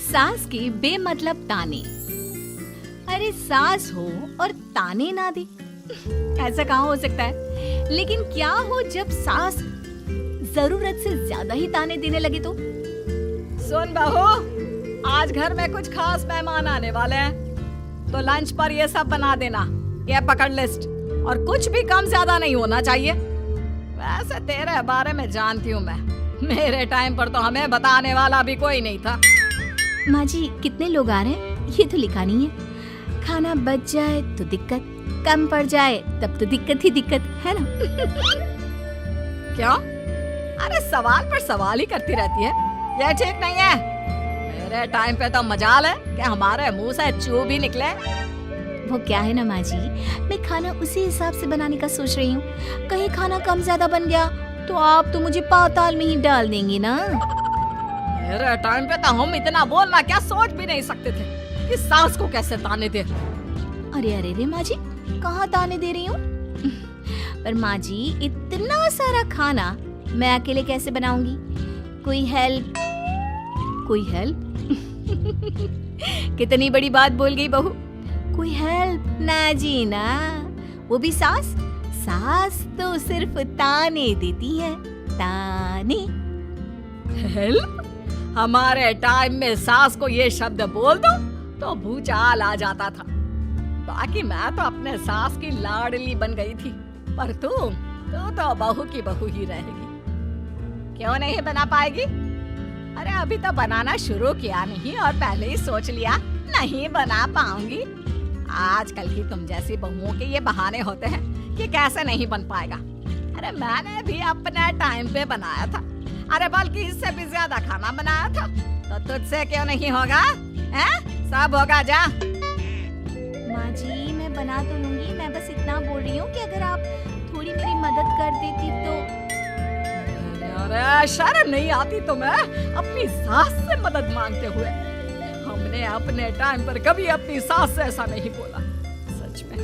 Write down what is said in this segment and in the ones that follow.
सास के बेमतलब ताने। अरे सास हो और ताने ना दे, ऐसा कहाँ हो सकता है। लेकिन क्या हो जब सास जरूरत से ज्यादा ही ताने देने लगे तो? सुन बहू, आज घर में कुछ खास मेहमान आने वाले हैं, तो लंच पर ये सब बना देना। ये पकड़ लिस्ट, और कुछ भी कम ज्यादा नहीं होना चाहिए। वैसे तेरे बारे में जानती हूँ मैं, मेरे टाइम पर तो हमें बताने वाला भी कोई नहीं था। माँ जी कितने लोग आ रहे हैं ये तो लिखा नहीं है। खाना बच जाए तो दिक्कत, कम पड़ जाए तब तो दिक्कत ही दिक्कत है ना। क्यों? अरे सवाल पर सवाल ही करती रहती है, ये ठीक नहीं है। मेरे टाइम पे तो मजाल है कि हमारे मुंह से चू भी निकले। वो क्या है ना माँ जी, मैं खाना उसी हिसाब से बनाने का सोच रही हूँ। कहीं खाना कम ज्यादा बन गया तो आप तो मुझे पाताल में ही डाल देंगी ना। मेरे टाइम पे तो हम इतना बोलना क्या सोच भी नहीं सकते थे कि सास को कैसे ताने दे। अरे अरे रे माँ जी, कहाँ ताने दे रही हूँ। पर माँ जी इतना सारा खाना मैं अकेले कैसे बनाऊंगी? कोई हेल्प, कोई हेल्प। कितनी बड़ी बात बोल गई बहू। कोई हेल्प ना जी ना, वो भी सास। सास तो सिर्फ ताने देती है, ताने। हेल्प? हमारे टाइम में सास को ये शब्द बोल दो तो भूचाल आ जाता था। बाकी मैं तो अपने सास की लाडली बन गई थी, पर तू तो बहू की बहू ही रहेगी। क्यों नहीं बना पाएगी? अरे अभी तो बनाना शुरू किया नहीं और पहले ही सोच लिया नहीं बना पाऊंगी। आजकल की तुम जैसी बहुओं के ये बहाने होते हैं कि कैसे नहीं बन पाएगा। अरे मैंने भी अपने टाइम पे बनाया था, अरे बल्कि इससे भी ज्यादा खाना बनाया था, तो तुझसे क्यों नहीं होगा? हैं? सब होगा जा। माँ जी मैं बना तो लूंगी, मैं बस इतना बोल रही हूँ कि अगर आप थोड़ी मेरी मदद कर देती तो। अरे शर्म नहीं आती तुम्हें अपनी सास से मदद मांगते हुए? हमने अपने टाइम पर कभी अपनी सास से ऐसा नहीं बोला। सच में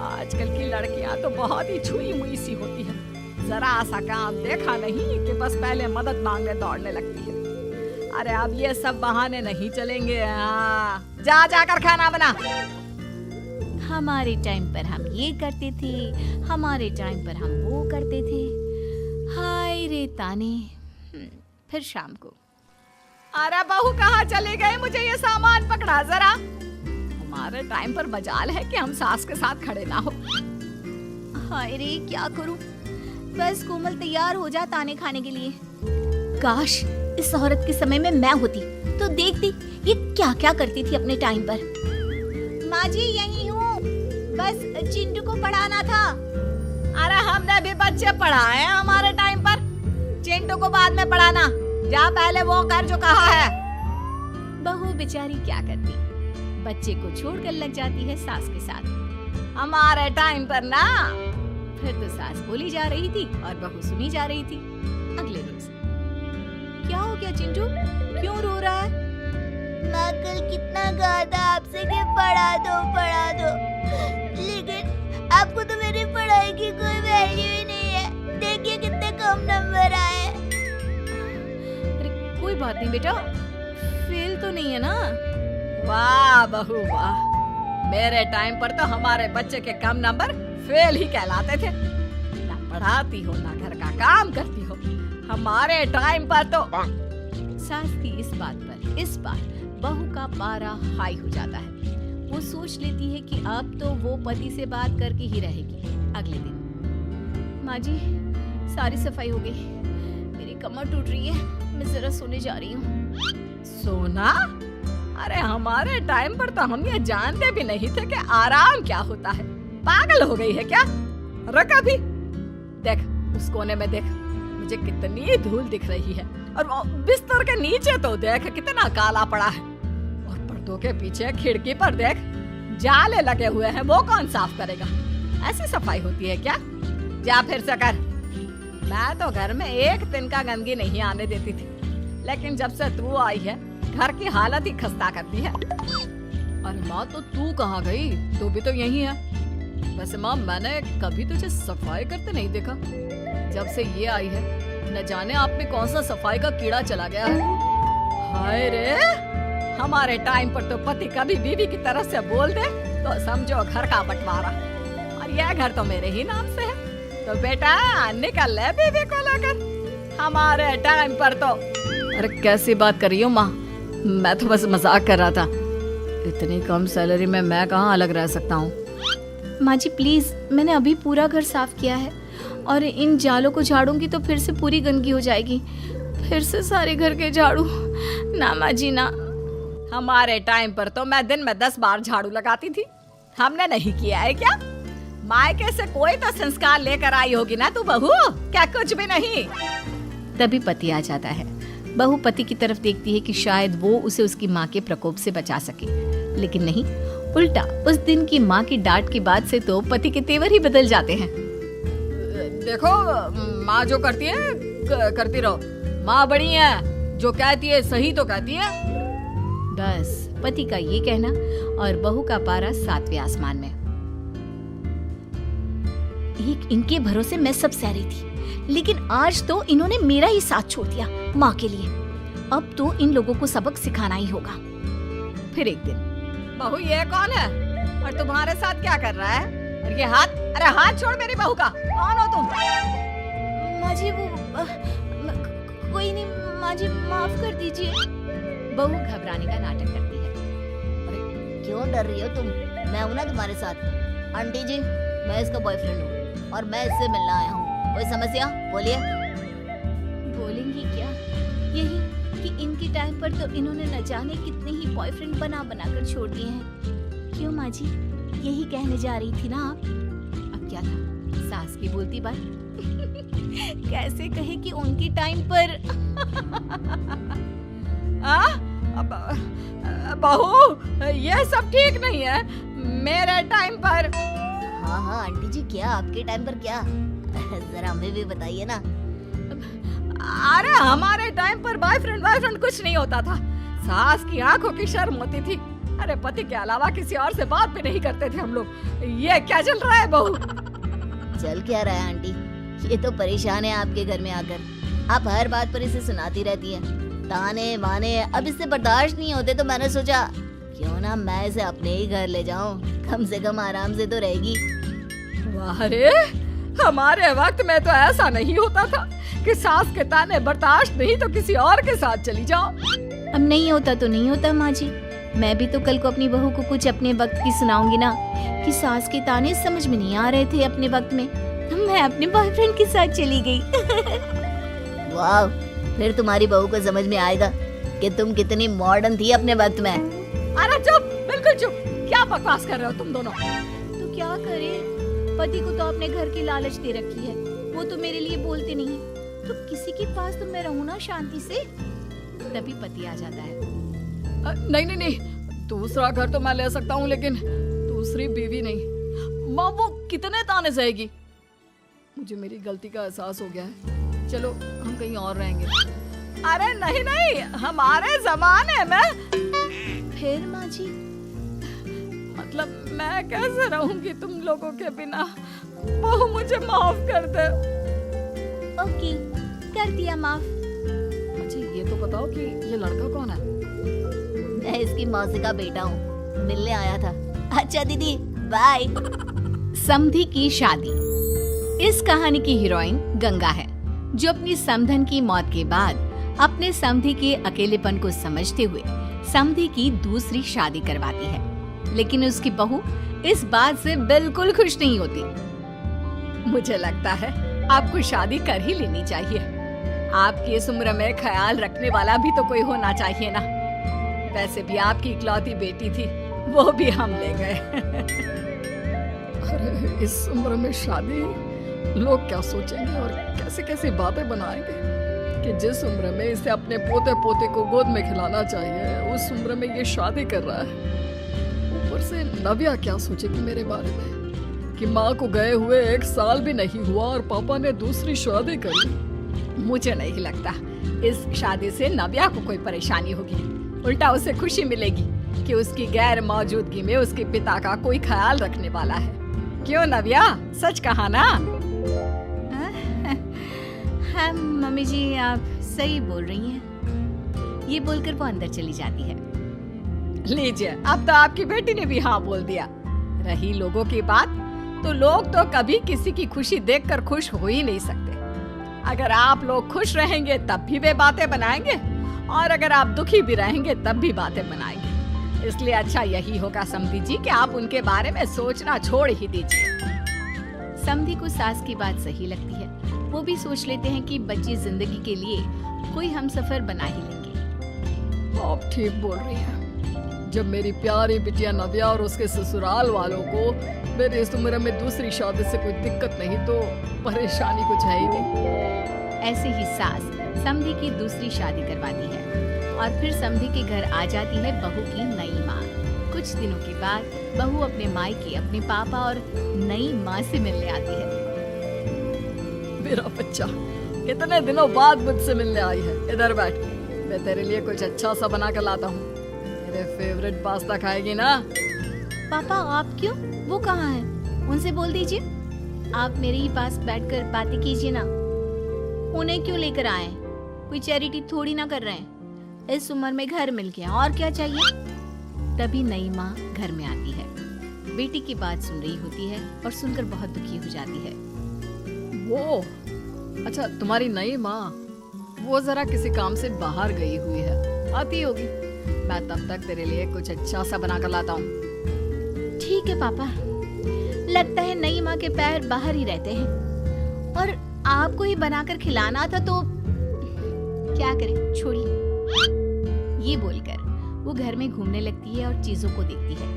आजकल की लड़कियां तो बहुत ही छुई मुई सी होती है। जरा सा काम देखा नहीं कि बस पहले मदद मांगने दौड़ने लगती है। अरे अब ये सब बहाने नहीं चलेंगे। जा जाकर खाना बना। हमारे टाइम पर हम ये करते थे, हमारे टाइम पर हम वो करते थे। हाय रे ताने। फिर शाम को। अरे बहू कहाँ चले गए? मुझे ये सामान पकड़ा जरा। हमारे टाइम पर मजाल है कि हम सास के साथ खड़े ना हो। हाय रे क्या करूं? बस कोमल तैयार हो जा ताने खाने के लिए। काश इस औरत के समय में मैं होती तो देखती ये क्या क्या करती थी अपने टाइम पर। माँ जी यही हूँ, बस चिंटू को पढ़ाना था। अरे हमने भी बच्चे पढ़ाए हैं हमारे टाइम पर, चिंटू को बाद में पढ़ाना। जा पहले वो कर जो कहा है। बहू बेचारी क्या करती, बच्चे को छोड़कर लग जाती है सास के साथ। हमारे टाइम पर ना, फिर तो सास बोली जा रही थी और बहू सुनी जा रही थी। अगले रोज। क्या हो गया चिंटू, क्यों रो रहा है? माँ कल कितना कहा था आपसे कि पढ़ा दो, लेकिन आपको तो मेरी पढ़ाई की कोई वैल्यू ही नहीं है। देखिए कितने कम नंबर आए। अरे कोई बात नहीं बेटा, फेल तो नहीं है ना। वाह बहू वाह, मेरे टाइम पर तो हमारे बच्चे के कम नंबर फेल ही कहलाते थे। ना पढ़ाती हो ना घर का काम करती हो। हमारे टाइम पर तो। सास की इस बात पर इस बार बहू का पारा हाई हो जाता है। वो सोच लेती है कि अब तो वो पति से बात करके ही रहेगी। अगले दिन। माँ जी सारी सफाई हो गई, मेरी कमर टूट रही है, मैं जरा सोने जा रही हूँ। सोना? अरे हमारे टाइम पर तो हम ये जानते भी नहीं थे कि आराम क्या होता है। पागल हो गई है क्या? रख अभी। देख उस कोने में देख, मुझे कितनी धूल दिख रही है। और बिस्तर के नीचे तो देख कितना काला पड़ा है। और पर्दों के पीछे खिड़की पर देख जाले लगे हुए हैं, वो कौन साफ करेगा? ऐसी सफाई होती है क्या? जा फिर से कर। मैं तो घर में एक दिन का गंदगी नहीं आने देती थी, लेकिन जब से तू आई है घर की हालत ही खस्ता करती है। अरे माँ तो तू कहाँ गई? तू भी तो यही है। वैसे माँ मैंने कभी तुझे सफाई करते नहीं देखा। जब से ये आई है न जाने आप में कौन सा सफाई का कीड़ा चला गया है। हाय रे, हमारे टाइम पर तो पति कभी बीवी की तरफ से बोल दे तो समझो घर का बंटवारा, और यह घर तो मेरे ही नाम से है। तो बेटा निकल ले बीवी को लेकर। हमारे टाइम पर तो। अरे कैसी बात कर रही हो माँ, मैं तो बस मजाक कर रहा था। इतनी कम सैलरी में मैं कहाँ अलग रह सकता हूँ। माँ जी प्लीज, मैंने अभी पूरा घर साफ किया है और इन जालों को झाड़ूंगी तो फिर से पूरी गंदगी हो जाएगी। फिर से सारे घर के झाड़ू। ना माँ जी ना। हमारे टाइम पर तो मैं दिन में 10 बार झाड़ू लगाती थी, हमने नहीं किया है क्या? मायके से कोई तो संस्कार लेकर आई होगी ना तू बहू, क्या कुछ भी नहीं? तभी पति आ जाता है। बहू पति की तरफ देखती है कि शायद वो उसे उसकी माँ के प्रकोप से बचा सके, लेकिन नहीं, उल्टा उस दिन की माँ की डांट के बाद से तो पति के तेवर ही बदल जाते हैं। देखो माँ जो करती है करती रहो, माँ बड़ी है, जो कहती है सही तो कहती है। बस पति का ये कहना और बहू का पारा 7वें आसमान में। एक इनके भरोसे मैं सब सह रही थी, लेकिन आज तो इन्होंने मेरा ही साथ छोड़ दिया माँ के लिए। अब तो इन लोगों को सबक सिखाना ही होगा। फिर एक दिन, बहू ये कौन है और तुम्हारे साथ क्या कर रहा है? और ये हाथ, अरे हाथ छोड़ मेरी बहू का। कौन हो तुम? माँ जी वो कोई नहीं माँ जी, माफ कर दीजिए। बहू घबराने का नाटक करती है। क्यों डर रही हो तुम? मैं हूं ना तुम्हारे साथ। आंटी जी, मैं इसका बॉयफ्रेंड हूँ और मैं इससे मिलना आया हूँ। कोई समस्या? बोलिए। बोलेंगी क्या? यही कि इनके टाइम पर तो इन्होंने न जाने कितने ही बॉयफ्रेंड बना कर छोड़ दिए हैं। क्यों माँ जी, यही कहने जा रही थी ना आप? अब क्या था, सास की बोलती बात। कैसे कहे कि उनके टाइम पर। बहू ये सब ठीक नहीं है। मेरे टाइम पर। हाँ हाँ आंटी जी, क्या आपके टाइम पर क्या? जरा हमें भी बताइए ना। अरे हमारे टाइम पर बॉयफ्रेंड कुछ नहीं होता था। सास की आंखों की शर्म होती थी। अरे पति के अलावा किसी और से बात भी नहीं करते थे हम लोग। ये क्या चल रहा है बहू? चल क्या रहा है आंटी? ये तो परेशान है आपके घर में आकर। आप हर बात पर इसे सुनाती रहती हैं, ताने माने। अब इससे बर्दाश्त नहीं होते तो मैंने सोचा क्यों ना मैं इसे अपने ही घर ले जाऊं, कम से कम आराम से तो रहेगी। अरे हमारे वक्त में तो ऐसा नहीं होता था कि सास के ताने बर्दाश्त नहीं तो किसी और के साथ चली जाओ। अब नहीं होता तो नहीं होता माँ जी। मैं भी तो कल को अपनी बहू को कुछ अपने वक्त की सुनाऊंगी ना कि सास के ताने समझ में नहीं आ रहे थे अपने वक्त में, तो मैं अपने बॉयफ्रेंड के साथ चली गई। वाह, फिर तुम्हारी बहू को समझ में आएगा कि तुम कितनी मॉडर्न थी अपने वक्त में। अरे चुप, बिल्कुल चुप। क्या बकवास कर रहे हो तुम दोनों? तो क्या करे, पति को तो अपने घर की लालच दे रखी है, वो तो मेरे लिए बोलते नहीं, तो किसी के पास तो मैं रहूं ना शांति से। तभी पति आ जाता है। नहीं, दूसरा घर तो मैं ले सकता हूँ, लेकिन दूसरी बीवी नहीं। माँ वो कितने ताने सहेगी? मुझे मेरी गलती का एहसास हो गया है। चलो हम कहीं और रहेंगे। अरे नहीं, हमारे जमाने में। फिर माँ जी? मतलब मैं कैसे रहूंगी तुम लोगों के बिना? बहू मुझे माफ कर दे। ओके, कर दिया माफ। अच्छा ये तो बताओ कि ये लड़का कौन है? मैं इसकी मौसी का बेटा हूँ, मिलने आया था। अच्छा दीदी, बाय। समधी की शादी। इस कहानी की हीरोइन गंगा है, जो अपनी समधन की मौत के बाद अपने समधी के अकेलेपन को समझते हुए समधी की दूसरी शादी करवाती है। लेकिन उसकी बहू इस बात से बिल्कुल खुश नहीं होती। मुझे लगता है आपको शादी कर ही लेनी चाहिए। आपकी इस उम्र में ख्याल रखने वाला भी तो कोई होना चाहिए ना। वैसे भी आपकी इकलौती बेटी थी, वो भी हम ले गए। अरे इस उम्र में शादी, लोग क्या सोचेंगे और कैसे कैसे बातें बनाएंगे कि जिस उम्र में इसे अपने पोते पोते को गोद में खिलाना चाहिए, उस उम्र में ये शादी कर रहा है। ऊपर से नव्या क्या सोचेगी मेरे बारे में कि माँ को गए हुए 1 साल भी नहीं हुआ और पापा ने दूसरी शादी करी। मुझे नहीं लगता इस शादी से नव्या को कोई परेशानी होगी। उल्टा उसे खुशी मिलेगी कि उसकी गैर मौजूदगी में उसके पिता का कोई ख्याल रखने वाला है। क्यों नव्या, सच कहा ना? हाँ मम्मी जी, आप सही बोल रही हैं। ये बोलकर वो अंदर चली जाती है। लीजिए, अब तो आपकी बेटी ने भी हाँ बोल दिया। रही लोगों की बात, तो लोग तो कभी किसी की खुशी देखकर खुश हो ही नहीं सकते। अगर आप लोग खुश रहेंगे तब भी वे बातें बनाएंगे, और अगर आप दुखी भी रहेंगे तब भी बातें बनाएंगे। इसलिए अच्छा यही होगा समधी जी कि आप उनके बारे में सोचना छोड़ ही दीजिए। समधी को सास की बात सही लगती है। वो भी सोच लेते हैं कि बच्ची जिंदगी के लिए कोई हमसफर बना ही लेंगे। आप ठीक बोल रही हैं। जब मेरी प्यारी बिटिया नव्या और उसके ससुराल वालों को मेरी इस उम्र में दूसरी शादी से कोई दिक्कत नहीं, तो परेशानी कुछ है ही नहीं। ऐसे ही सास समधी की दूसरी शादी करवाती है और फिर समधी के घर आ जाती है बहू की नई माँ। कुछ दिनों के बाद बहू अपने मायके अपने पापा और नई माँ से मिलने आती है। मेरा बच्चा कितने दिनों बाद मुझसे मिलने आई है। इधर बैठ, मैं तेरे लिए कुछ अच्छा सा बना कर लाता हूँ। तेरे फेवरेट पास्ता खाएगी ना? पापा आप क्यों? वो कहाँ है? उनसे बोल दीजिए आप मेरे ही पास बैठकर बातें कीजिए ना। उन्हें क्यों लेकर आए? कोई चैरिटी थोड़ी ना कर रहे हैं। इस उम्र में घर मिल गया, और क्या चाहिए? तभी नई माँ घर में आती है। बेटी की बात सुन रही होती है और सुनकर बहुत दुखी हो जाती है। वो अच्छा, तुम्हारी नई माँ वो जरा किसी काम से बाहर गई हुई है, आती होगी। मैं तब तक तेरे लिए कुछ अच्छा सा बना कर लाता हूँ। ठीक है पापा। लगता है नई माँ के पैर बाहर ही रहते हैं और आपको ही बनाकर खिलाना था, तो क्या करें, छोड़िए। ये बोलकर वो घर में घूमने लगती है और चीजों को देखती है।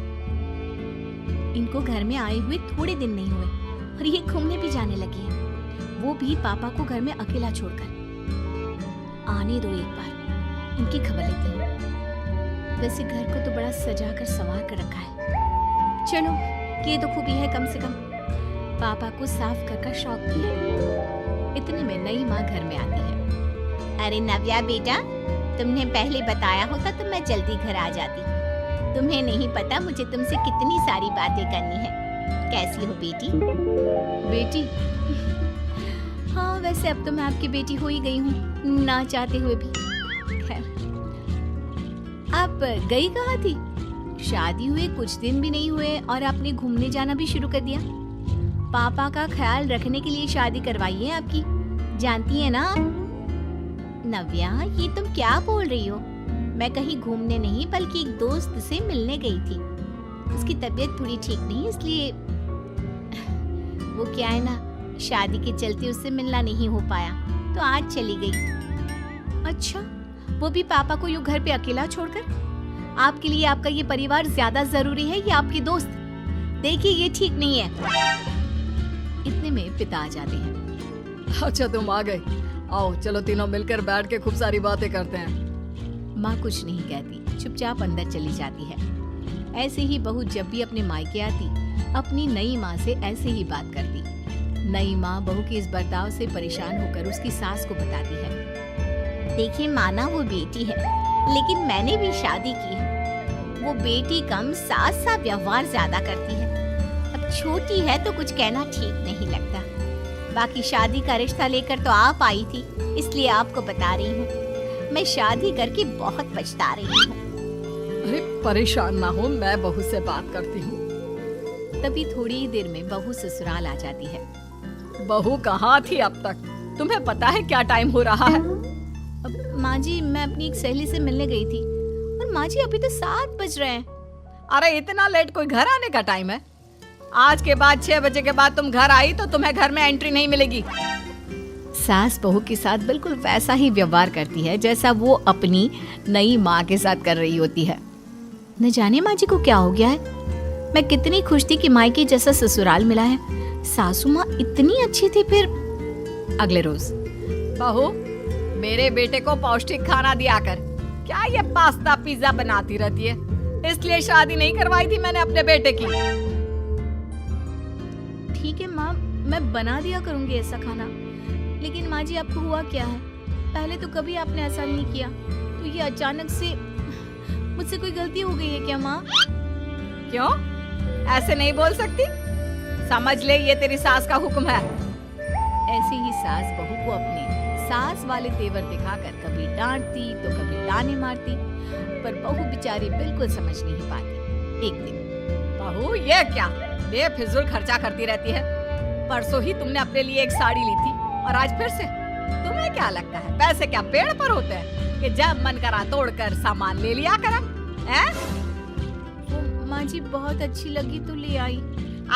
इनको घर में आए हुए थोड़े दिन नहीं हुए और ये घूमने भी जाने लगी है, वो भी पापा को घर में अकेला छोड़कर। आने दो, एक बार इनकी खबर लेती हूँ। वैसे घर को तो बड़ा सजा कर संवार कर रखा है। चलो, ये तो खूबी है, कम से कम पापा को साफ कर शौक भी है। इतने में नई माँ घर में आती है। अरे नव्या बेटा, तुमने पहले बताया होता तो मैं जल्दी घर आ जाती। तुम्हें नहीं पता मुझे तुमसे कितनी सारी बातें करनी है। कैसी हो बेटी? बेटी? हाँ, वैसे अब तो मैं आपकी बेटी हो ही गई हूँ, ना चाहते हुए भी। खैर, आप गई कहाँ थी? शादी हुए कुछ दिन भी नहीं हुए और आपने घूमने जाना भी शुरू कर दिया। पापा का ख्याल रखने के लिए शादी करवाई है आपकी, जानती है ना? नव्या, ये तुम क्या बोल रही हो? मैं कहीं घूमने नहीं बल्कि एक दोस्त से मिलने गई थी। उसकी तबीयत थोड़ी ठीक नहीं, इसलिए वो क्या है ना, शादी के चलते उससे मिलना नहीं हो पाया, तो आज चली गई। अच्छा, वो भी पापा को यूं घर पे अकेला छोड़कर? आपके लिए आपका ये परिवार ज्यादा जरूरी है या आपकी दोस्त? देखिए, ये ठीक नहीं है। इतने में पिता आ जाते हैं। अच्छा, तुम आ गए। आओ, चलो तीनों मिलकर बैठ के खूब सारी बातें करते हैं। माँ कुछ नहीं कहती, चुपचाप अंदर चली जाती है। ऐसे ही बहू जब भी अपने मायके आती, अपनी नई माँ से ऐसे ही बात करती। नई माँ बहू के इस बर्ताव से परेशान होकर उसकी सास को बताती है। देखिए माना, वो बेटी है, लेकिन मैंने भी शादी की है। वो बेटी कम, सास सा व्यवहार ज्यादा करती है। अब छोटी है तो कुछ कहना ठीक नहीं लगता। बाकी शादी का रिश्ता लेकर तो आप आई थी, इसलिए आपको बता रही हूँ। मैं शादी करके बहुत पछता रही हूँ। अरे परेशान ना हो, मैं बहू से बात करती हूँ। तभी थोड़ी ही देर में बहू ससुराल आ जाती है। बहू कहाँ थी अब तक? तुम्हें पता है क्या टाइम हो रहा है? माँ जी, मैं अपनी एक सहेली से मिलने गई थी और माँ जी अभी तो 7 बज रहे हैं। अरे इतना लेट कोई घर आने का टाइम है? आज के बाद 6 बजे के बाद तुम घर आई तो तुम्हें घर में एंट्री नहीं मिलेगी। सास बहू के साथ बिल्कुल वैसा ही व्यवहार करती है जैसा वो अपनी नई माँ के साथ कर रही होती है। न जाने माँ जी को क्या हो गया है। मैं कितनी खुश थी कि मायके जैसा ससुराल मिला है। सासू माँ इतनी अच्छी थी। फिर अगले रोज, बहू, मेरे बेटे को पौष्टिक खाना दिया कर। क्या ये पास्ता पिज्जा बनाती रहती है? इसलिए शादी नहीं करवाई थी मैंने अपने बेटे की। ठीक है माँ, मैं बना दिया करूंगी ऐसा खाना। लेकिन माँ जी, आपको हुआ क्या है? पहले तो कभी आपने ऐसा नहीं किया, तो ये अचानक से मुझसे कोई गलती हो गई है क्या माँ? क्यों? ऐसे नहीं बोल सकती। समझ ले, ये तेरी सास का हुक्म है। ऐसे ही सास बहू को अपने सास वाले तेवर दिखाकर कभी डांटती तो कभी ताने मारती, पर बहू बेचारी बिल्कुल समझ नहीं पाती। एक दिन, बहू ये क्या बेफिजूल खर्चा करती रहती है? परसों ही तुमने अपने लिए एक साड़ी ली थी और आज फिर से। तुम्हें क्या लगता है पैसे क्या पेड़ पर होते हैं कि जब मन करा तोड़कर सामान ले लिया करा? हैं? वो माँ जी बहुत अच्छी लगी तो ले आई।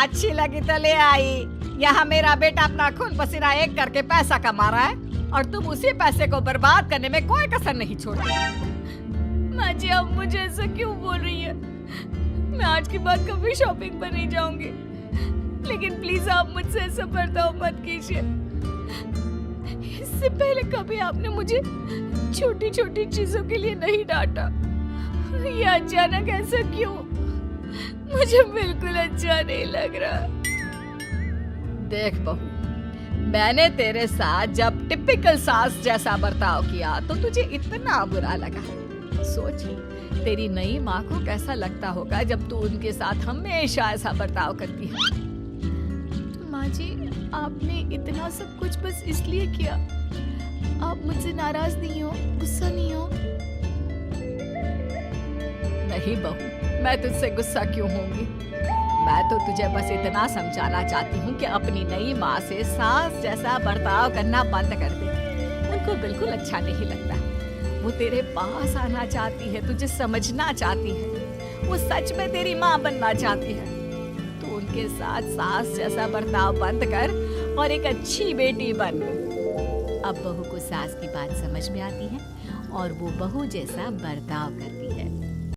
अच्छी लगी तो ले आई। यहाँ मेरा बेटा अपना खून पसीना एक करके पैसा कमा रहा है और तुम उसी पैसे को बर्बाद करने में कोई कसर नहीं छोड़ती। माँ जी आप मुझे ऐसा क्यों बोल रही है? मैं आज के बाद कभी शॉपिंग पर नहीं जाऊंगी, लेकिन प्लीज आप मुझसे ऐसा बर्ताव मत कीजिए। इससे पहले कभी आपने मुझे छोटी छोटी चीजों के लिए नहीं डांटा, ये अचानक ऐसा क्यों? मुझे बिल्कुल अच्छा नहीं लग रहा। देख बहू, मैंने तेरे साथ जब टिपिकल सास जैसा बर्ताव किया तो तुझे इतना बुरा लगा। सोच तेरी नई माँ को कैसा लगता होगा जब तू उनके साथ हमेशा ऐसा बर्ताव करती है। माँ जी आपने इतना सब कुछ बस इसलिए किया। आप मुझसे नाराज नहीं हो, गुस्सा नहीं हो? नहीं बहू, मैं तुझसे गुस्सा क्यों होंगी? मैं तो तुझे बस इतना समझाना चाहती हूँ कि अपनी नई माँ से सास जैसा बर्ताव करना बंद कर दे। उनको बिल्कुल अच्छा नहीं लगता। वो तेरे पास आना चाहती है, तुझे समझना चाहती है, वो सच में तेरी माँ बनना चाहती है। तो उनके साथ सास जैसा बर्ताव बंद कर और एक अच्छी बेटी बन। अब बहू को सास की बात समझ में आती है और वो बहू जैसा बर्ताव करती है।